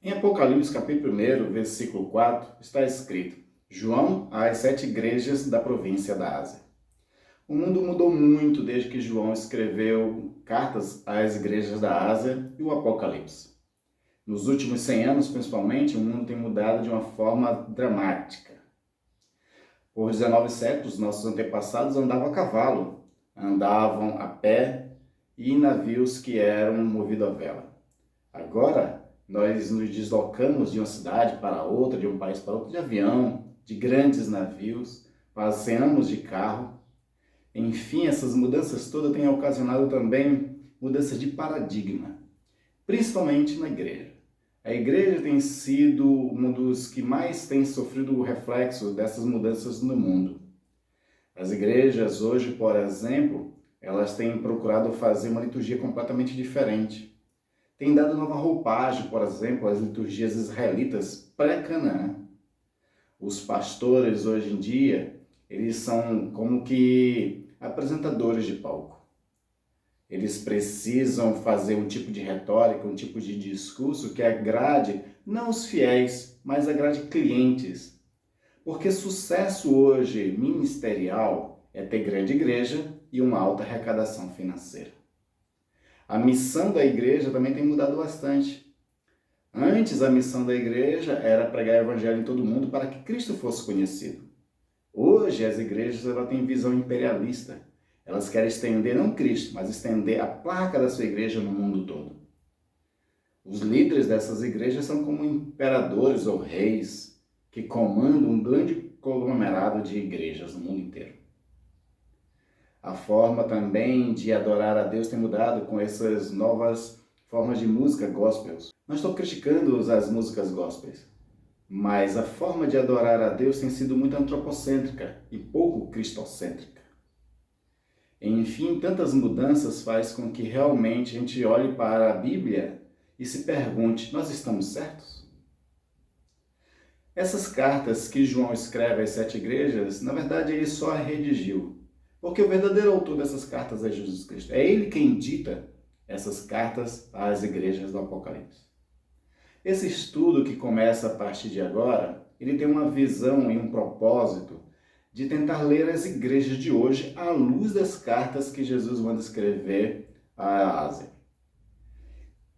Em Apocalipse, capítulo 1, versículo 4, está escrito: João às 7 igrejas da província da Ásia. O mundo mudou muito desde que João escreveu cartas às igrejas da Ásia e o Apocalipse. Nos últimos 100 anos, principalmente, o mundo tem mudado de uma forma dramática. Por 19 séculos, nossos antepassados andavam a cavalo, andavam a pé e em navios que eram movidos a vela. Agora, nós nos deslocamos de uma cidade para outra, de um país para outro, de avião, de grandes navios, passeamos de carro. Enfim, essas mudanças todas têm ocasionado também mudanças de paradigma, principalmente na igreja. A igreja tem sido um dos que mais tem sofrido o reflexo dessas mudanças no mundo. As igrejas hoje, por exemplo, elas têm procurado fazer uma liturgia completamente diferente. Tem dado nova roupagem, por exemplo, às liturgias israelitas pré-Canaã. Os pastores hoje em dia, eles são como que apresentadores de palco. Eles precisam fazer um tipo de retórica, um tipo de discurso que agrade não os fiéis, mas agrade clientes. Porque sucesso hoje ministerial é ter grande igreja e uma alta arrecadação financeira. A missão da igreja também tem mudado bastante. Antes, a missão da igreja era pregar o evangelho em todo mundo para que Cristo fosse conhecido. Hoje, as igrejas têm visão imperialista. Elas querem estender, não Cristo, mas estender a placa da sua igreja no mundo todo. Os líderes dessas igrejas são como imperadores ou reis que comandam um grande conglomerado de igrejas no mundo inteiro. A forma também de adorar a Deus tem mudado com essas novas formas de música gospels. Não estou criticando as músicas gospels, mas a forma de adorar a Deus tem sido muito antropocêntrica e pouco cristocêntrica. Enfim, tantas mudanças faz com que realmente a gente olhe para a Bíblia e se pergunte, nós estamos certos? Essas cartas que João escreve às 7 igrejas, na verdade ele só redigiu, porque o verdadeiro autor dessas cartas é Jesus Cristo. É ele quem dita essas cartas às igrejas do Apocalipse. Esse estudo que começa a partir de agora, ele tem uma visão e um propósito de tentar ler as igrejas de hoje à luz das cartas que Jesus manda escrever à Ásia.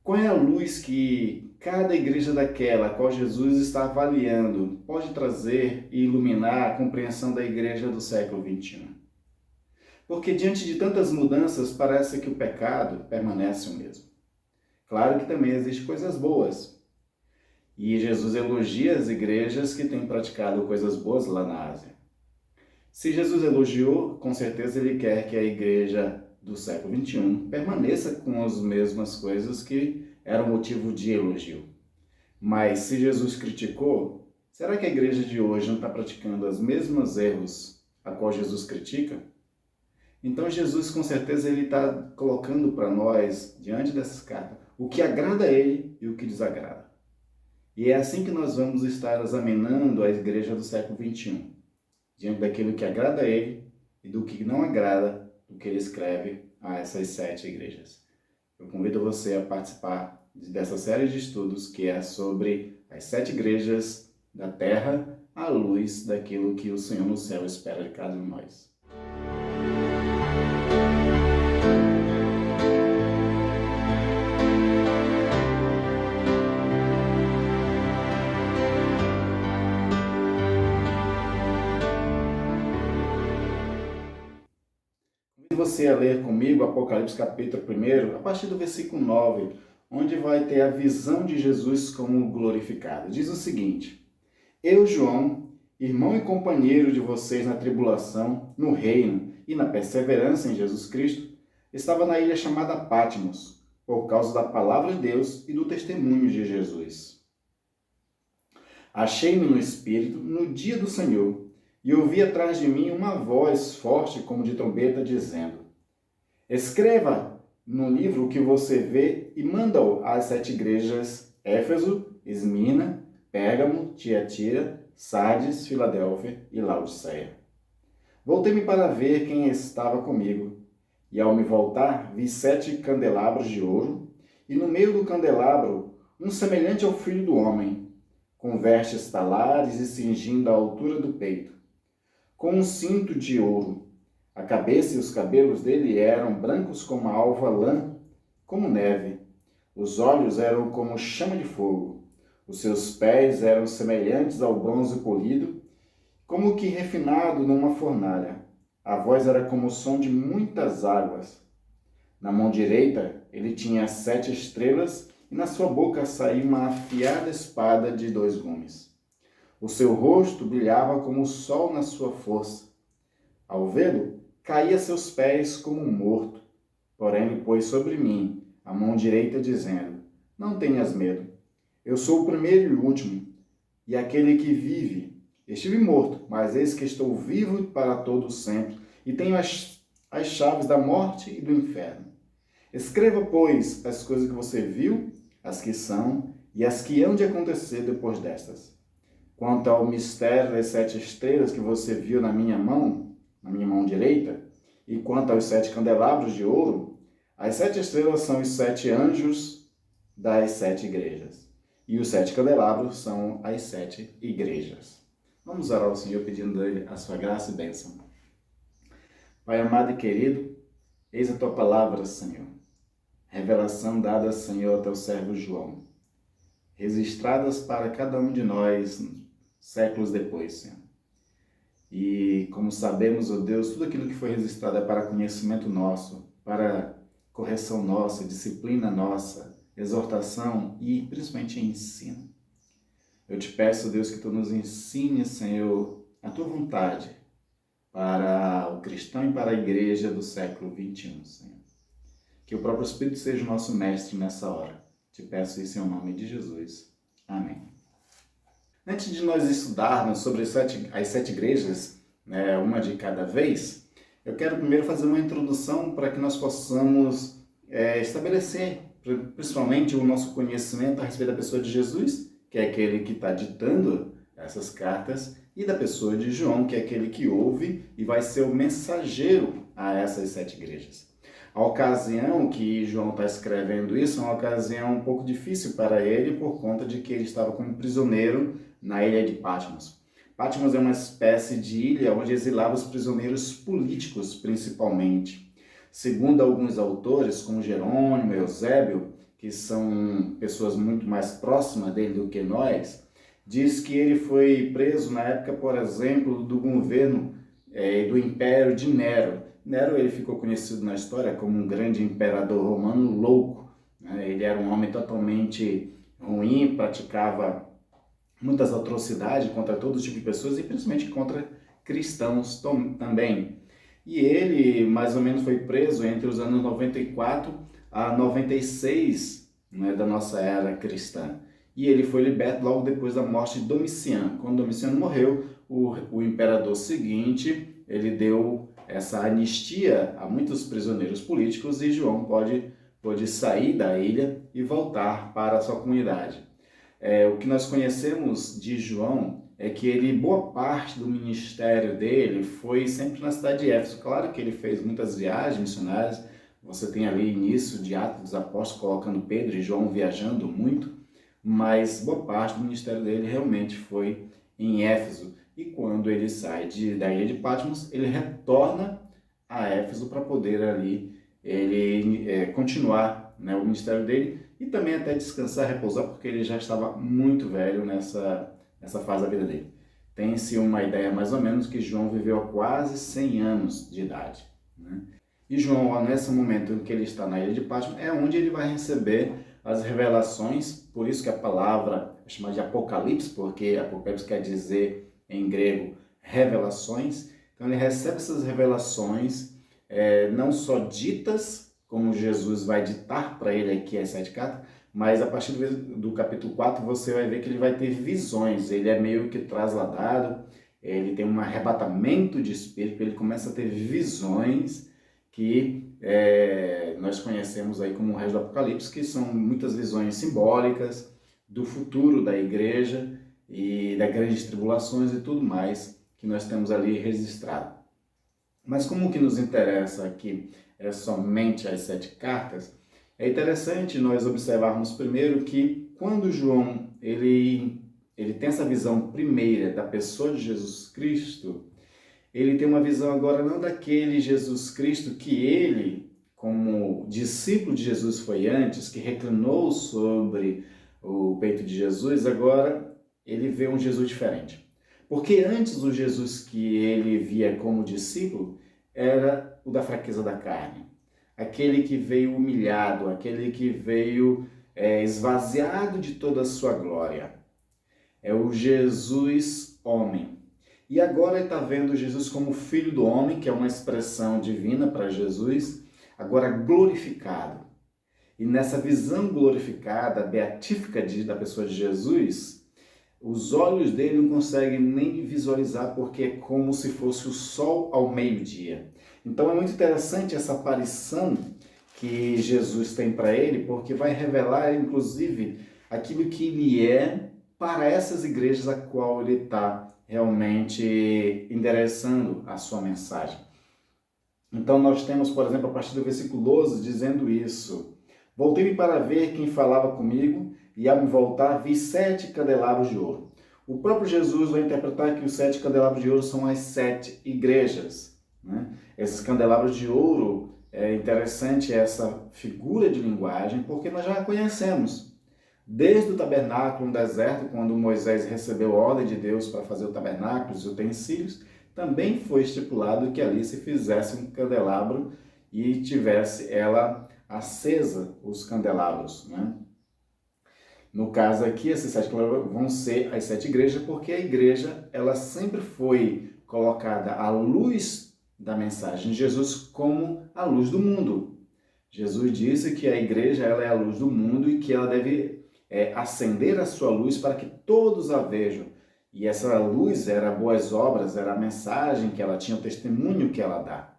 Qual é a luz que cada igreja daquela a qual Jesus está avaliando pode trazer e iluminar a compreensão da igreja do século XXI? Porque diante de tantas mudanças, parece que o pecado permanece o mesmo. Claro que também existem coisas boas. E Jesus elogia as igrejas que têm praticado coisas boas lá na Ásia. Se Jesus elogiou, com certeza ele quer que a igreja do século XXI permaneça com as mesmas coisas que eram motivo de elogio. Mas se Jesus criticou, será que a igreja de hoje não está praticando os mesmos erros a qual Jesus critica? Então Jesus, com certeza, ele está colocando para nós, diante dessas cartas, o que agrada a ele e o que desagrada. E é assim que nós vamos estar examinando a igreja do século XXI, diante daquilo que agrada a ele e do que não agrada do que ele escreve a essas 7 igrejas. Eu convido você a participar dessa série de estudos que é sobre as 7 igrejas da terra à luz daquilo que o Senhor no céu espera de cada um de nós. Você a ler comigo Apocalipse capítulo 1, a partir do versículo 9, onde vai ter a visão de Jesus como glorificado. Diz o seguinte: Eu, João, irmão e companheiro de vocês na tribulação, no reino e na perseverança em Jesus Cristo, estava na ilha chamada Patmos, por causa da palavra de Deus e do testemunho de Jesus. Achei-me no Espírito no dia do Senhor, e ouvi atrás de mim uma voz forte como de trombeta dizendo: Escreva no livro o que você vê e manda-o às 7 igrejas: Éfeso, Esmirna, Pérgamo, Tiatira, Sardes, Filadélfia e Laodiceia. Voltei-me para ver quem estava comigo, e ao me voltar vi 7 candelabros de ouro, e no meio do candelabro um semelhante ao Filho do Homem, com vestes talares e cingindo a altura do peito, com um cinto de ouro. A cabeça e os cabelos dele eram brancos como a alva lã, como neve. Os olhos eram como chama de fogo. Os seus pés eram semelhantes ao bronze polido, como que refinado numa fornalha. A voz era como o som de muitas águas. Na mão direita ele tinha 7 estrelas e na sua boca saía uma afiada espada de 2 gumes. O seu rosto brilhava como o sol na sua força. Ao vê-lo, caía a seus pés como um morto. Porém, ele pôs sobre mim a mão direita, dizendo: Não tenhas medo. Eu sou o primeiro e o último, e aquele que vive. Estive morto, mas eis que estou vivo para todo sempre, e tenho as chaves da morte e do inferno. Escreva, pois, as coisas que você viu, as que são e as que hão de acontecer depois destas. Quanto ao mistério das 7 estrelas que você viu na minha mão direita, e quanto aos 7 candelabros de ouro, as 7 estrelas são os 7 anjos das 7 igrejas, e os 7 candelabros são as 7 igrejas. Vamos orar ao Senhor pedindo a sua graça e bênção. Pai amado e querido, eis a tua palavra, Senhor. Revelação dada, Senhor, ao teu servo João. Registradas para cada um de nós séculos depois, Senhor. E como sabemos, ó Deus, tudo aquilo que foi registrado é para conhecimento nosso, para correção nossa, disciplina nossa, exortação e principalmente ensino. Eu te peço, Deus, que tu nos ensines, Senhor, a tua vontade para o cristão e para a igreja do século XXI, Senhor. Que o próprio Espírito seja o nosso mestre nessa hora. Te peço isso em nome de Jesus. Amém. Antes de nós estudarmos sobre as 7 igrejas, uma de cada vez, eu quero primeiro fazer uma introdução para que nós possamos estabelecer, principalmente, o nosso conhecimento a respeito da pessoa de Jesus, que é aquele que está ditando essas cartas, e da pessoa de João, que é aquele que ouve e vai ser o mensageiro a essas 7 igrejas. A ocasião que João está escrevendo isso é uma ocasião um pouco difícil para ele, por conta de que ele estava como prisioneiro na ilha de Patmos. Patmos é uma espécie de ilha onde exilava os prisioneiros políticos, principalmente. Segundo alguns autores, como Jerônimo e Eusébio, que são pessoas muito mais próximas dele do que nós, diz que ele foi preso na época, por exemplo, do governo do Império de Nero. Nero ele ficou conhecido na história como um grande imperador romano louco. Ele era um homem totalmente ruim, praticava muitas atrocidades contra todo tipo de pessoas e principalmente contra cristãos também. E ele mais ou menos foi preso entre os anos 94 a 96, da nossa era cristã. E ele foi liberto logo depois da morte de Domiciano. Quando Domiciano morreu, o imperador seguinte, ele deu essa anistia a muitos prisioneiros políticos e João pôde sair da ilha e voltar para a sua comunidade. O que nós conhecemos de João é que boa parte do ministério dele foi sempre na cidade de Éfeso. Claro que ele fez muitas viagens missionárias, você tem ali início de Atos dos Apóstolos colocando Pedro e João viajando muito, mas boa parte do ministério dele realmente foi em Éfeso. E quando ele sai da ilha de Patmos, ele retorna a Éfeso para poder ali continuar o ministério dele e também até descansar, repousar, porque ele já estava muito velho nessa fase da vida dele. Tem-se uma ideia mais ou menos que João viveu há quase 100 anos de idade. E João, nesse momento em que ele está na ilha de Patmos, é onde ele vai receber as revelações, por isso que a palavra é chamada de Apocalipse, porque Apocalipse quer dizer em grego revelações. Então ele recebe essas revelações, não só ditas, como Jesus vai ditar para ele aqui as 7 cartas, mas a partir do capítulo 4 você vai ver que ele vai ter visões, ele é meio que trasladado, ele tem um arrebatamento de espírito, ele começa a ter visões que nós conhecemos aí como o resto do Apocalipse, que são muitas visões simbólicas do futuro da igreja e das grandes tribulações e tudo mais que nós temos ali registrado. Mas como o que nos interessa aqui é somente as 7 cartas, é interessante nós observarmos primeiro que quando João ele tem essa visão primeira da pessoa de Jesus Cristo, ele tem uma visão agora não daquele Jesus Cristo que ele, como discípulo de Jesus foi antes, que reclinou sobre o peito de Jesus, agora ele vê um Jesus diferente. Porque antes o Jesus que ele via como discípulo era o da fraqueza da carne. Aquele que veio humilhado, aquele que veio esvaziado de toda a sua glória. É o Jesus homem. E agora ele está vendo Jesus como filho do homem, que é uma expressão divina para Jesus, agora glorificado. E nessa visão glorificada, beatífica da pessoa de Jesus, os olhos dele não conseguem nem visualizar, porque é como se fosse o sol ao meio-dia. Então é muito interessante essa aparição que Jesus tem para ele, porque vai revelar, inclusive, aquilo que ele é para essas igrejas a qual ele está realmente endereçando a sua mensagem. Então nós temos, por exemplo, a partir do versículo 12, dizendo isso: voltei-me para ver quem falava comigo, e ao me voltar vi 7 candelabros de ouro. O próprio Jesus vai interpretar que os 7 candelabros de ouro são as 7 igrejas, né? Esses candelabros de ouro, é interessante essa figura de linguagem, porque nós já a conhecemos. Desde o tabernáculo no deserto, quando Moisés recebeu a ordem de Deus para fazer o tabernáculo, os utensílios, também foi estipulado que ali se fizesse um candelabro e tivesse ela acesa, os candelabros, né? No caso aqui, esses 7 candelabros vão ser as 7 igrejas, porque a igreja ela sempre foi colocada à luz da mensagem de Jesus como a luz do mundo. Jesus disse que a igreja ela é a luz do mundo e que ela deve acender a sua luz para que todos a vejam. E essa luz era boas obras, era a mensagem que ela tinha, o testemunho que ela dá.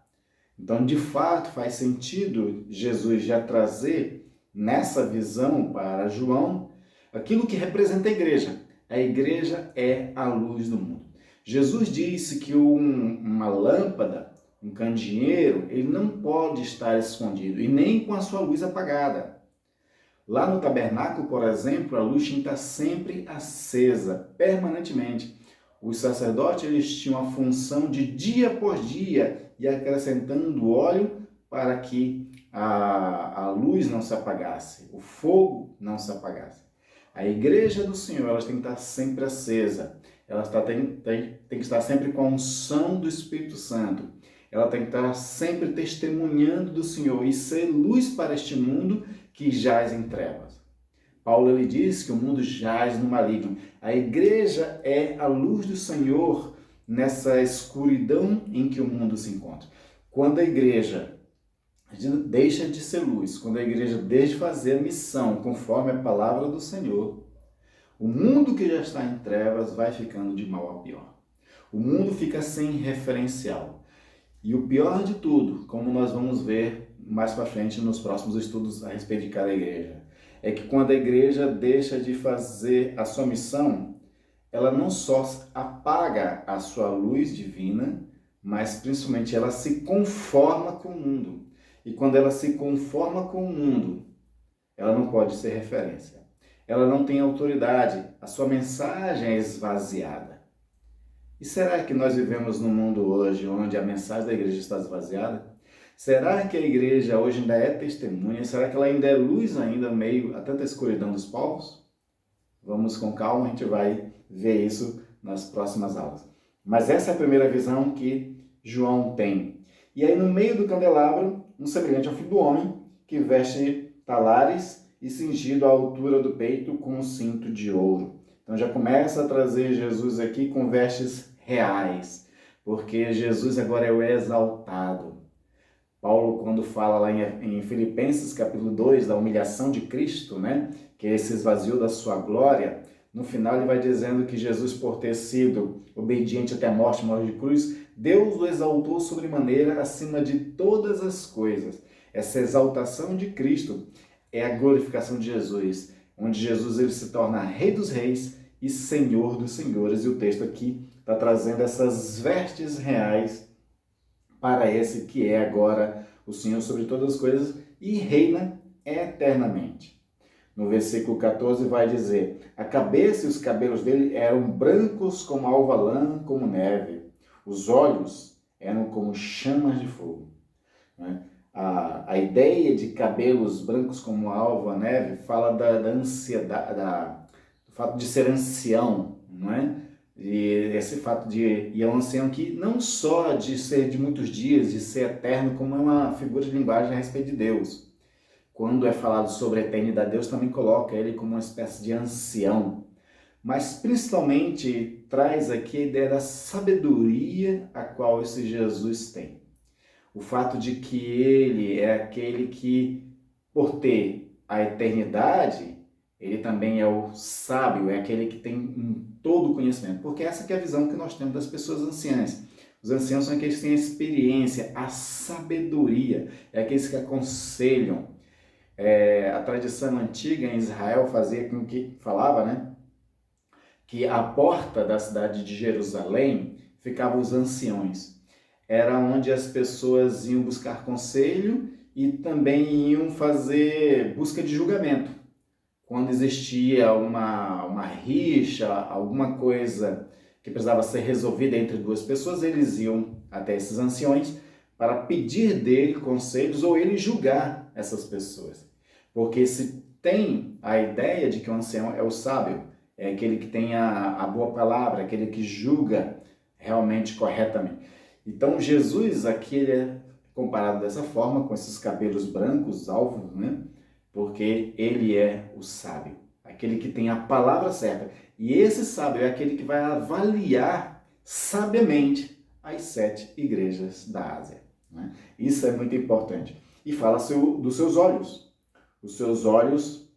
Então, de fato, faz sentido Jesus já trazer nessa visão para João aquilo que representa a igreja. A igreja é a luz do mundo. Jesus disse que uma lâmpada, um candeeiro, ele não pode estar escondido e nem com a sua luz apagada. Lá no tabernáculo, por exemplo, a luz tinha que estar sempre acesa, permanentemente. Os sacerdotes eles tinham a função de dia por dia ir acrescentando óleo para que a luz não se apagasse, o fogo não se apagasse. A igreja do Senhor ela tem que estar sempre acesa, ela tem que estar sempre com a unção do Espírito Santo, ela tem que estar sempre testemunhando do Senhor e ser luz para este mundo que jaz em trevas. Paulo ele diz que o mundo jaz no maligno. A igreja é a luz do Senhor nessa escuridão em que o mundo se encontra. Quando a igreja deixa de ser luz, quando a igreja deixa de fazer a missão conforme a palavra do Senhor, o mundo que já está em trevas vai ficando de mal a pior. O mundo fica sem referencial. E o pior de tudo, como nós vamos ver mais para frente nos próximos estudos a respeito de cada igreja, é que quando a igreja deixa de fazer a sua missão, ela não só apaga a sua luz divina, mas principalmente ela se conforma com o mundo. E quando ela se conforma com o mundo, ela não pode ser referência. Ela não tem autoridade, a sua mensagem é esvaziada. E será que nós vivemos num mundo hoje onde a mensagem da igreja está esvaziada? Será que a igreja hoje ainda é testemunha? Será que ela ainda é luz ainda meio a tanta escuridão dos povos? Vamos com calma, a gente vai ver isso nas próximas aulas. Mas essa é a primeira visão que João tem. E aí no meio do candelabro, um semelhante ao Filho do Homem, que veste talares e cingido à altura do peito com um cinto de ouro. Então já começa a trazer Jesus aqui com vestes reais, porque Jesus agora é o exaltado. Paulo, quando fala lá em Filipenses capítulo 2, da humilhação de Cristo, né, que ele se esvaziou da sua glória, no final ele vai dizendo que Jesus, por ter sido obediente até a morte de cruz, Deus o exaltou sobremaneira acima de todas as coisas. Essa exaltação de Cristo é a glorificação de Jesus, onde Jesus ele se torna Rei dos Reis e Senhor dos Senhores. E o texto aqui está trazendo essas vestes reais para esse que é agora o Senhor sobre todas as coisas e reina eternamente. no versículo 14 vai dizer: a cabeça e os cabelos dele eram brancos como alva lã, como neve. Os olhos eram como chamas de fogo. Né? A ideia de cabelos brancos como alva neve fala da ansiedade, do fato de ser ancião, não é? E esse fato é um ancião que não só de ser de muitos dias, de ser eterno, como é uma figura de linguagem a respeito de Deus. Quando é falado sobre a eternidade, Deus também coloca ele como uma espécie de ancião. Mas principalmente traz aqui a ideia da sabedoria a qual esse Jesus tem. O fato de que ele é aquele que, por ter a eternidade, ele também é o sábio, é aquele que tem todo o conhecimento. Porque essa que é a visão que nós temos das pessoas anciãs. Os anciãos são aqueles que têm a experiência, a sabedoria, é aqueles que aconselham. A tradição antiga em Israel fazia com que, falava, né, que à porta da cidade de Jerusalém ficavam os anciões. Era onde as pessoas iam buscar conselho e também iam fazer busca de julgamento. Quando existia uma rixa, alguma coisa que precisava ser resolvida entre duas pessoas, eles iam até esses anciões para pedir dele conselhos ou ele julgar essas pessoas. Porque se tem a ideia de que o ancião é o sábio, é aquele que tem a boa palavra, aquele que julga realmente corretamente. Então Jesus aqui ele é comparado dessa forma, com esses cabelos brancos, alvos, né? Porque ele é o sábio, aquele que tem a palavra certa. E esse sábio é aquele que vai avaliar sabiamente as 7 igrejas da Ásia. Né? Isso é muito importante. E fala dos seus olhos. Os seus olhos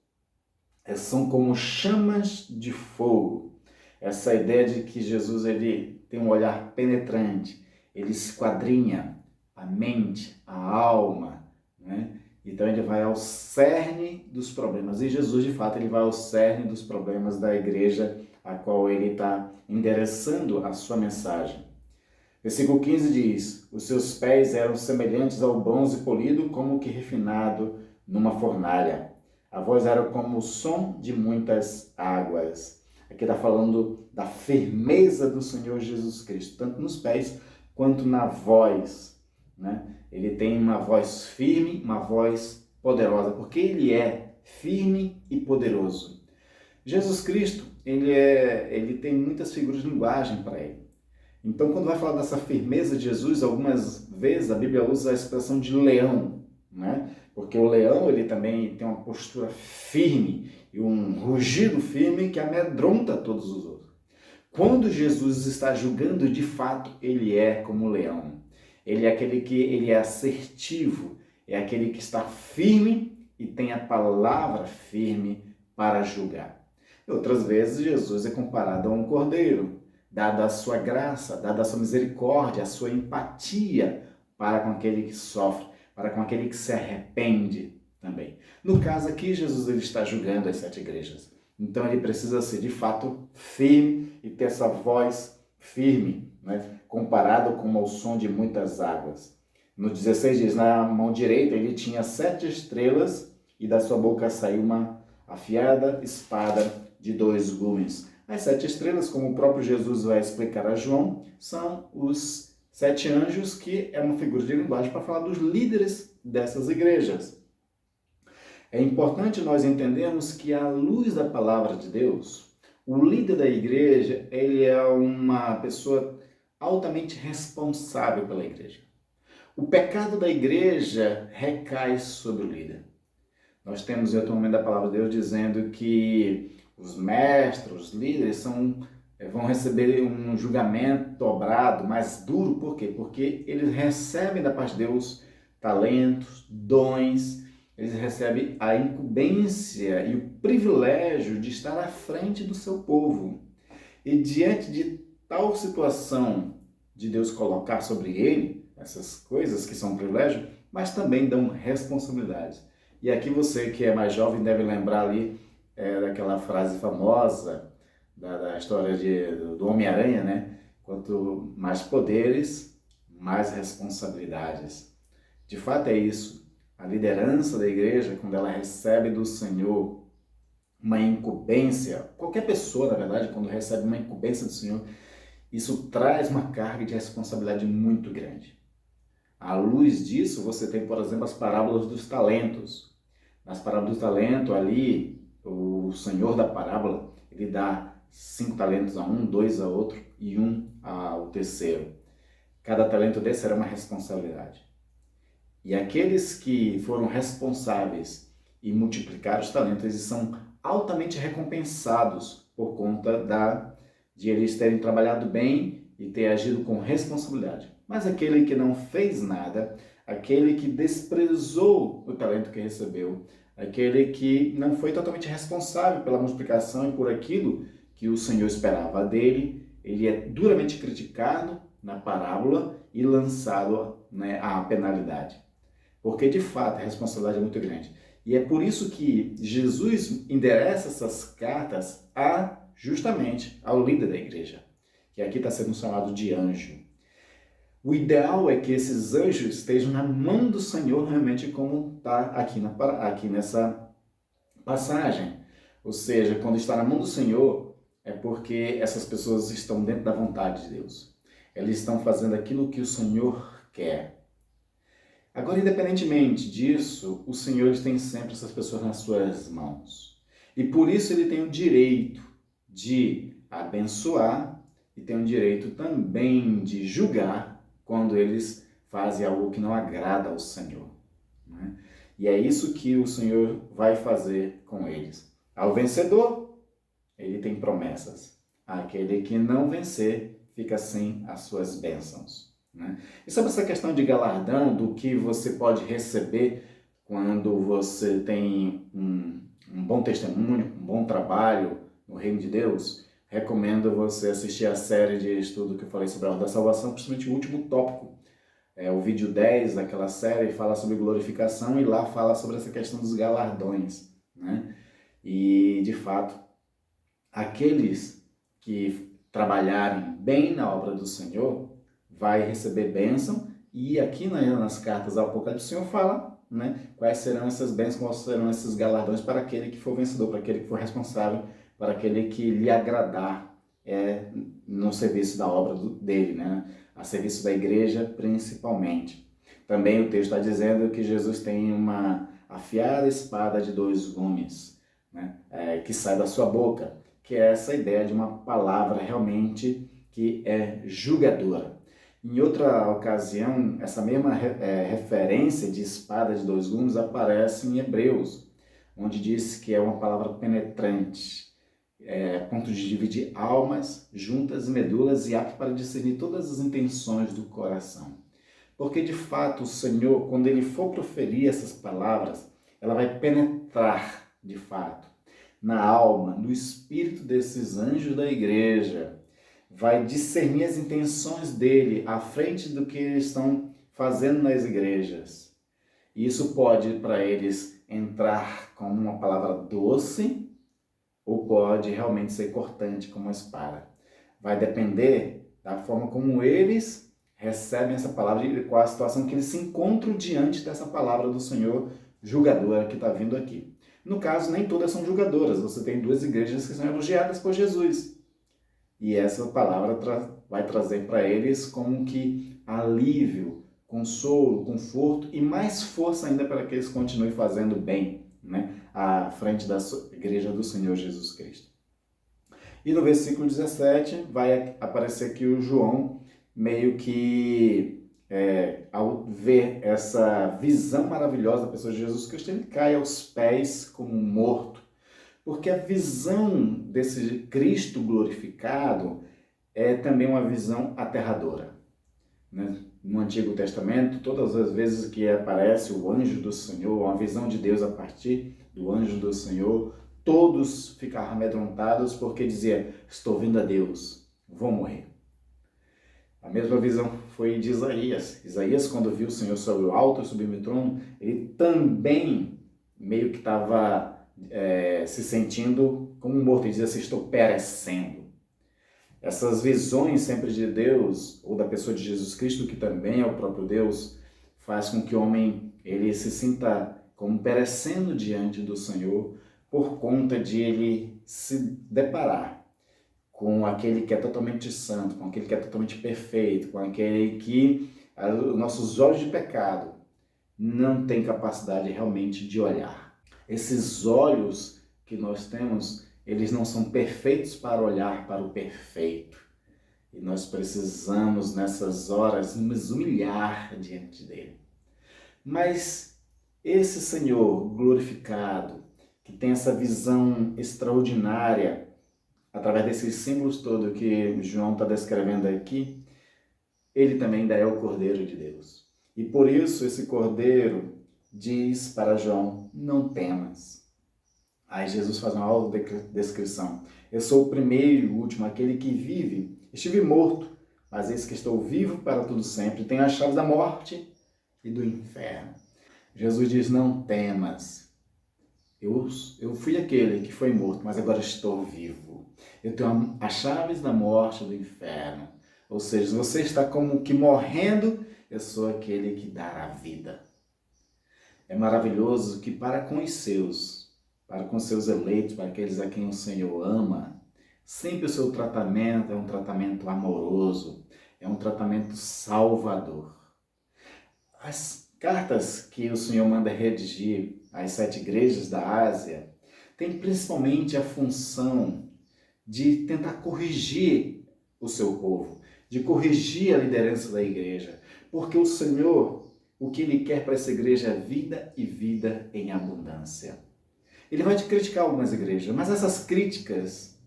são como chamas de fogo. Essa ideia de que Jesus ele tem um olhar penetrante, ele esquadrinha a mente, a alma, né? Então ele vai ao cerne dos problemas. E Jesus, de fato, ele vai ao cerne dos problemas da igreja a qual ele está endereçando a sua mensagem. Versículo 15 diz: os seus pés eram semelhantes ao bronze polido, como que refinado numa fornalha. A voz era como o som de muitas águas. Aqui está falando da firmeza do Senhor Jesus Cristo, tanto nos pés quanto na voz. Né? Ele tem uma voz firme, uma voz poderosa, porque ele é firme e poderoso. Jesus Cristo, ele tem muitas figuras de linguagem para ele. Então, quando vai falar dessa firmeza de Jesus, algumas vezes a Bíblia usa a expressão de leão, né? Porque o leão ele também tem uma postura firme e um rugido firme que amedronta todos os outros. Quando Jesus está julgando, de fato, ele é como o leão. Ele é aquele que ele é assertivo, é aquele que está firme e tem a palavra firme para julgar. E outras vezes Jesus é comparado a um cordeiro, dada a sua graça, dada a sua misericórdia, a sua empatia para com aquele que sofre, para com aquele que se arrepende também. No caso aqui, Jesus ele está julgando as 7 igrejas. Então ele precisa ser de fato firme e ter essa voz firme, né? Comparado com o som de muitas águas. No 16 diz, na mão direita ele tinha 7 estrelas e da sua boca saiu uma afiada espada de 2 gumes. As 7 estrelas, como o próprio Jesus vai explicar a João, são os 7 anjos, que é uma figura de linguagem para falar dos líderes dessas igrejas. É importante nós entendermos que, à luz da palavra de Deus, o líder da igreja ele é uma pessoa altamente responsável pela igreja. O pecado da igreja recai sobre o líder. Nós temos em outro momento da palavra de Deus dizendo que os mestres, os líderes vão receber um julgamento dobrado, mais duro. Por quê? Porque eles recebem da parte de Deus talentos, dons, eles recebem a incumbência e o privilégio de estar à frente do seu povo. E diante de tal situação de Deus colocar sobre ele essas coisas que são um privilégio, mas também dão responsabilidades. E aqui você que é mais jovem deve lembrar ali daquela frase famosa da história do Homem-Aranha, né? Quanto mais poderes, mais responsabilidades. De fato é isso. A liderança da igreja, quando ela recebe do Senhor uma incumbência, qualquer pessoa, na verdade, quando recebe uma incumbência do Senhor, isso traz uma carga de responsabilidade muito grande. À luz disso, você tem, por exemplo, as parábolas dos talentos. Nas parábolas do talento, ali, o senhor da parábola, ele dá 5 talentos a um, 2 a outro e 1 ao terceiro. Cada talento desse era uma responsabilidade. E aqueles que foram responsáveis e multiplicaram os talentos, eles são altamente recompensados por conta de eles terem trabalhado bem e ter agido com responsabilidade. Mas aquele que não fez nada, aquele que desprezou o talento que recebeu, aquele que não foi totalmente responsável pela multiplicação e por aquilo que o Senhor esperava dele, ele é duramente criticado na parábola e lançado, né, à penalidade. Porque, de fato, a responsabilidade é muito grande. E é por isso que Jesus endereça essas cartas justamente ao líder da igreja, que aqui está sendo chamado de anjo. O ideal é que esses anjos estejam na mão do Senhor, realmente como está aqui nessa passagem. Ou seja, quando está na mão do Senhor, é porque essas pessoas estão dentro da vontade de Deus. Eles estão fazendo aquilo que o Senhor quer. Agora, independentemente disso, o Senhor tem sempre essas pessoas nas suas mãos. E por isso ele tem o direito de abençoar e tem o direito também de julgar quando eles fazem algo que não agrada ao Senhor, né? E é isso que o Senhor vai fazer com eles. Ao vencedor, ele tem promessas. Aquele que não vencer, fica sem as suas bênçãos, né? E sobre essa questão de galardão, do que você pode receber quando você tem um bom testemunho, um bom trabalho no reino de Deus, recomendo você assistir a série de estudo que eu falei sobre a ordem da salvação, principalmente o último tópico. O vídeo 10 daquela série fala sobre glorificação e lá fala sobre essa questão dos galardões, né? E, de fato, aqueles que trabalharem bem na obra do Senhor vai receber bênção, e aqui nas cartas ao Apocalipse o Senhor fala, né, quais serão essas bênçãos, quais serão esses galardões para aquele que for vencedor, para aquele que for responsável, para aquele que lhe agradar no serviço da obra dele, né, a serviço da igreja principalmente. Também o texto está dizendo que Jesus tem uma afiada espada de 2 gumes, né, que sai da sua boca, que é essa ideia de uma palavra realmente que é julgadora. Em outra ocasião, essa mesma referência de espada de 2 gumes aparece em Hebreus, onde diz que é uma palavra penetrante, a ponto de dividir almas, juntas e medulas, e apto para discernir todas as intenções do coração. Porque, de fato, o Senhor, quando Ele for proferir essas palavras, ela vai penetrar, de fato, na alma, no espírito desses anjos da igreja, vai discernir as intenções dele à frente do que eles estão fazendo nas igrejas. E isso pode, para eles, entrar como uma palavra doce ou pode realmente ser cortante como uma espada. Vai depender da forma como eles recebem essa palavra e qual a situação que eles se encontram diante dessa palavra do Senhor julgadora que está vindo aqui. No caso, nem todas são julgadoras. Você tem 2 igrejas que são elogiadas por Jesus. E essa palavra vai trazer para eles como que alívio, consolo, conforto e mais força ainda para que eles continuem fazendo bem, né, à frente da igreja do Senhor Jesus Cristo. E no versículo 17 vai aparecer que o João meio que, ao ver essa visão maravilhosa da pessoa de Jesus Cristo, ele cai aos pés como morto. Porque a visão desse Cristo glorificado é também uma visão aterradora, né? No Antigo Testamento, todas as vezes que aparece o anjo do Senhor, uma visão de Deus a partir do anjo do Senhor, todos ficaram amedrontados porque dizia: estou vendo a Deus, vou morrer. A mesma visão foi de Isaías. Isaías, quando viu o Senhor sobre o alto e sublime trono, ele também meio que estava se sentindo como morto. Ele dizia assim: estou perecendo. Essas visões sempre de Deus, ou da pessoa de Jesus Cristo, que também é o próprio Deus, faz com que o homem ele se sinta como perecendo diante do Senhor, por conta de ele se deparar com aquele que é totalmente santo, com aquele que é totalmente perfeito, com aquele que os nossos olhos de pecado não têm capacidade realmente de olhar. Esses olhos que nós temos, eles não são perfeitos para olhar para o perfeito. E nós precisamos, nessas horas, nos humilhar diante dele. Mas esse Senhor glorificado, que tem essa visão extraordinária, através desses símbolos todos que João está descrevendo aqui, ele também ainda é o Cordeiro de Deus. E por isso esse Cordeiro diz para João, não temas. Aí Jesus faz uma autodescrição. Eu sou o primeiro e o último, aquele que vive. Estive morto, mas eis que estou vivo para tudo sempre. Tenho a chave da morte e do inferno. Jesus diz, não temas. Eu fui aquele que foi morto, mas agora estou vivo. Eu tenho as chaves da morte e do inferno. Ou seja, se você está como que morrendo, eu sou aquele que dá a vida. É maravilhoso que para com os seus eleitos, para aqueles a quem o Senhor ama, sempre o seu tratamento é um tratamento amoroso, é um tratamento salvador. As cartas que o Senhor manda redigir às 7 igrejas da Ásia têm principalmente a função de tentar corrigir o seu povo, de corrigir a liderança da igreja, porque o Senhor, o que Ele quer para essa igreja é vida e vida em abundância. Ele vai te criticar algumas igrejas, mas essas críticas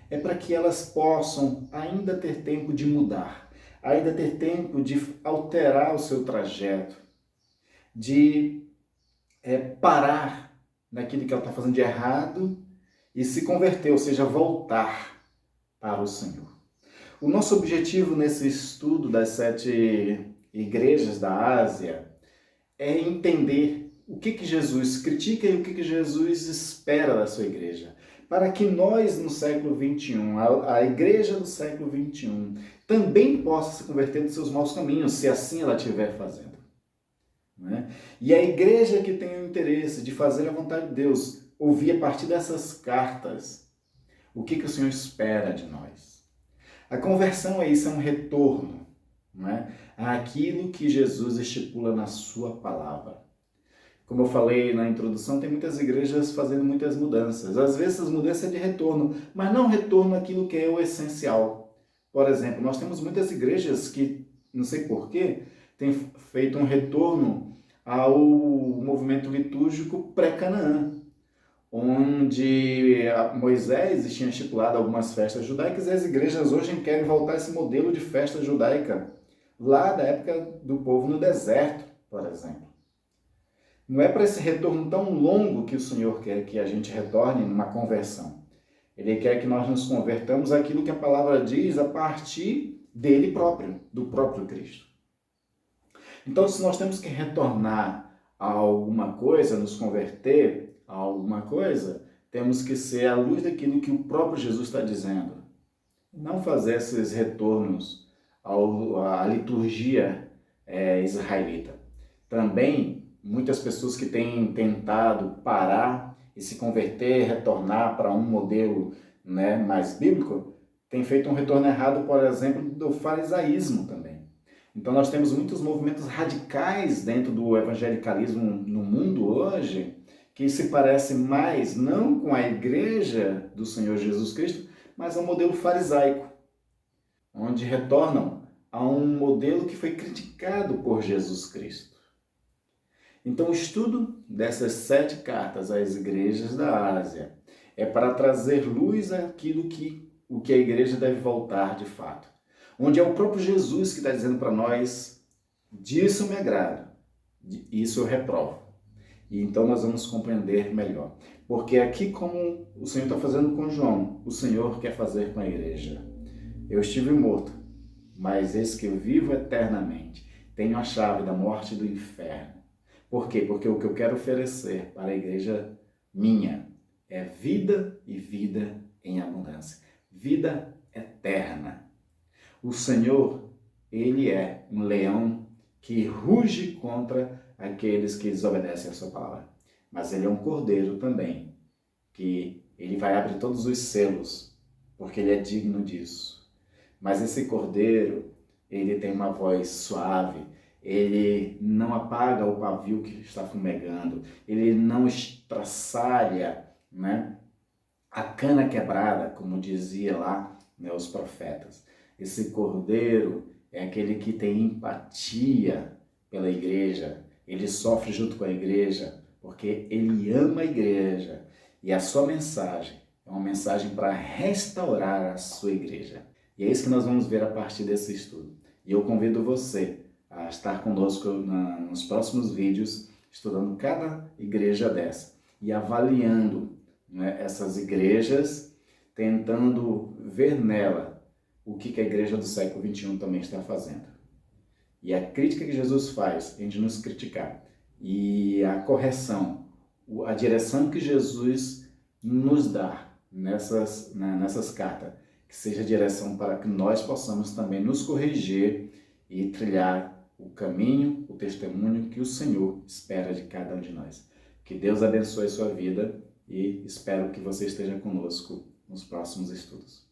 é para que elas possam ainda ter tempo de mudar, ainda ter tempo de alterar o seu trajeto, de parar naquilo que ela está fazendo de errado e se converter, ou seja, voltar para o Senhor. O nosso objetivo nesse estudo das 7 igrejas da Ásia é entender o que Jesus critica e o que Jesus espera da sua igreja, para que nós no século XXI, a igreja do século XXI, também possa se converter dos seus maus caminhos, se assim ela estiver fazendo. Né? E a igreja que tem o interesse de fazer a vontade de Deus, ouvir a partir dessas cartas o que o Senhor espera de nós. A conversão é isso, é um retorno, não é? Àquilo que Jesus estipula na sua palavra. Como eu falei na introdução, tem muitas igrejas fazendo muitas mudanças. Às vezes as mudanças é de retorno, mas não retorno àquilo que é o essencial. Por exemplo, nós temos muitas igrejas que, não sei porquê, têm feito um retorno ao movimento litúrgico pré-Canaã, onde Moisés tinha estipulado algumas festas judaicas e as igrejas hoje querem voltar a esse modelo de festa judaica, lá da época do povo no deserto, por exemplo. Não é para esse retorno tão longo que o Senhor quer que a gente retorne numa conversão. Ele quer que nós nos convertamos àquilo que a palavra diz a partir dele próprio, do próprio Cristo. Então, se nós temos que retornar a alguma coisa, nos converter a alguma coisa, temos que ser à luz daquilo que o próprio Jesus está dizendo. Não fazer esses retornos à liturgia israelita. Também, muitas pessoas que têm tentado parar e se converter, retornar para um modelo, né, mais bíblico, têm feito um retorno errado, por exemplo, do farisaísmo também. Então nós temos muitos movimentos radicais dentro do evangelicalismo no mundo hoje, que se parece mais não com a igreja do Senhor Jesus Cristo, mas ao modelo farisaico, onde retornam a um modelo que foi criticado por Jesus Cristo. Então o estudo dessas 7 cartas às igrejas da Ásia é para trazer luz àquilo o que a igreja deve voltar de fato. Onde é o próprio Jesus que está dizendo para nós, disso eu me agrado, isso eu reprovo. E então nós vamos compreender melhor. Porque aqui, como o Senhor está fazendo com João, o Senhor quer fazer com a igreja. Eu estive morto, mas eis que eu vivo eternamente. Tenho a chave da morte e do inferno. Por quê? Porque o que eu quero oferecer para a igreja minha é vida e vida em abundância. Vida eterna. O Senhor, Ele é um leão que ruge contra aqueles que desobedecem a sua palavra. Mas Ele é um cordeiro também, que ele vai abrir todos os selos, porque ele é digno disso. Mas esse cordeiro, ele tem uma voz suave, ele não apaga o pavio que está fumegando, ele não estraçalha, né, a cana quebrada, como dizia lá, né, os profetas. Esse cordeiro é aquele que tem empatia pela igreja, ele sofre junto com a igreja, porque ele ama a igreja. E a sua mensagem é uma mensagem para restaurar a sua igreja. E é isso que nós vamos ver a partir desse estudo. E eu convido você a estar conosco nos próximos vídeos, estudando cada igreja dessa e avaliando, né, essas igrejas, tentando ver nela o que a igreja do século XXI também está fazendo. E a crítica que Jesus faz é de nos criticar. E a correção, a direção que Jesus nos dá nessas cartas, que seja a direção para que nós possamos também nos corrigir e trilhar o caminho, o testemunho que o Senhor espera de cada um de nós. Que Deus abençoe a sua vida e espero que você esteja conosco nos próximos estudos.